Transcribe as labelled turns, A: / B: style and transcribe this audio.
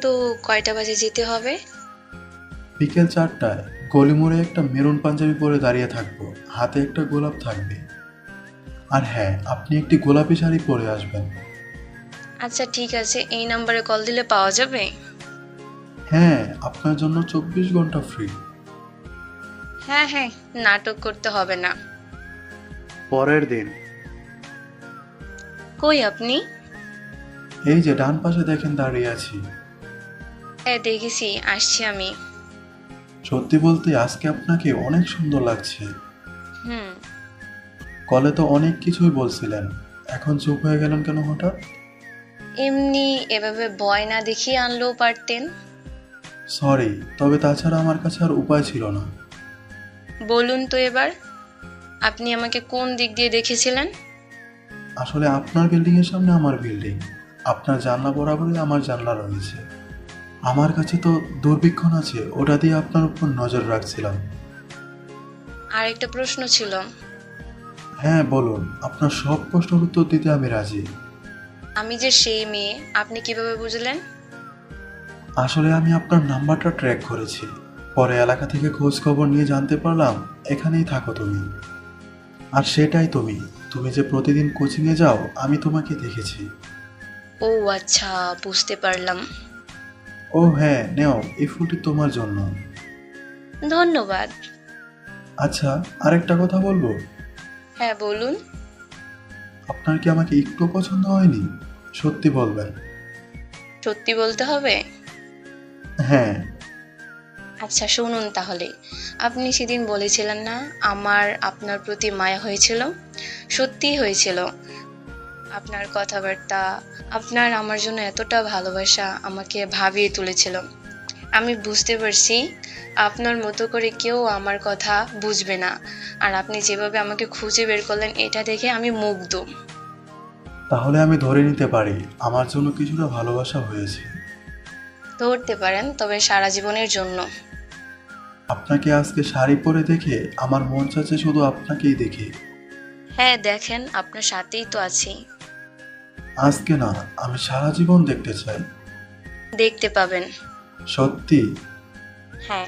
A: তো কয়টা বাজে যেতে হবে?
B: বিকেল 4টায় গলিমোড়ে একটা মেরুন পাঞ্জাবি পরে দাঁড়িয়ে থাকবো, হাতে একটা গোলাপ থাকবে। আর হ্যাঁ, আপনি একটি গোলাপি শাড়ি পরে আসবেন।
A: আচ্ছা ঠিক আছে, এই নাম্বারে কল দিলে পাওয়া যাবে?
B: হ্যাঁ, আপনার জন্য 24 ঘন্টা ফ্রি।
A: হ্যাঁ হ্যাঁ, নাটক করতে হবে না।
B: পরের দিন।
A: কই আপনি?
B: এই যে ডান পাশে দেখেন দাঁড়িয়ে আছি।
A: হ্যাঁ দেখেছি, আসছি আমি।
B: সত্যি বলতে আজকে আপনাকে অনেক সুন্দর লাগছে।
A: হুম।
B: কলে তো অনেক কিছুই বলছিলেন, এখন চুপ হয়ে গেলেন কেন হঠাৎ?
A: এমনি এভাবে ভয় না দেখিয়ে আনলেও পারতেন।
B: সরি, তবে তাছাড়া আমার কাছে আর উপায় ছিল না।
A: বলুন তো এবার, আপনি আমাকে কোন দিক দিয়ে দেখেছিলেন?
B: আসলে আপনার বিল্ডিং এর সামনে আমার বিল্ডিং, আপনার জানলা বরাবরই আমার জানলা রয়েছে। আমার কাছে তো দূরবীক্ষণ আছে, ওটা দিয়ে আপনার উপর নজর রাখছিলাম।
A: আর একটা প্রশ্ন ছিল।
B: হ্যাঁ বলুন, আপনার সব প্রশ্নের উত্তর দিতে আমি রাজি।
A: আমি যে সেই মেয়ে, আপনি কিভাবে বুঝলেন?
B: আসলে আমি আপনার নাম্বারটা ট্র্যাক করেছি, পরে এলাকা থেকে খোঁজ খবর নিয়ে জানতে পারলাম এখানেই থাকো তুমি। আর সেটাই তুমি, তুমি যে প্রতিদিন কোচিংয়ে যাও আমি তোমাকে দেখেছি।
A: ও আচ্ছা, বুঝতে পারলাম।
B: ও হ্যাঁ, নেও এই ফুলটি তোমার জন্য।
A: ধন্যবাদ।
B: আচ্ছা, আরেকটা কথা বলবো।
A: হ্যাঁ বলুন।
B: আপনার কি আমাকে একটু পছন্দ হয়নি? সত্যি বলবেন।
A: সত্যি বলতে হবে?
B: হ্যাঁ।
A: আচ্ছা শুনুন তাহলে, আপনি সেদিন বলেছিলেন না আমার আপনার প্রতি মায়া হয়েছিল? সত্যিই হয়েছিল। আপনার কথাবার্তা, আপনার আমার জন্য এতটা ভালোবাসা আমাকে ভাবিয়ে তুলেছিল। আমি বুঝতে পারছি আপনার মতো করে কেউ আমার কথা বুঝবে না। আর আপনি যেভাবে আমাকে খুঁজে বের করলেন, এটা দেখে আমি মুগ্ধ।
B: তাহলে আমি ধরে নিতে পারি আমার জন্য কিছুটা ভালোবাসা হয়েছে।
A: ধরতে পারেন, তবে সারা জীবনের জন্য।
B: আপনাকে আজকে শাড়ি পরে দেখে আমার মন চাচ্ছে শুধু আপনাকেই দেখি।
A: হ্যাঁ দেখেন, আপনার সাথেই তো আছি।
B: আজকে না, আমি সারা জীবন দেখতে চাই।
A: দেখতে পাবেন।
B: সত্যি?
A: হ্যাঁ।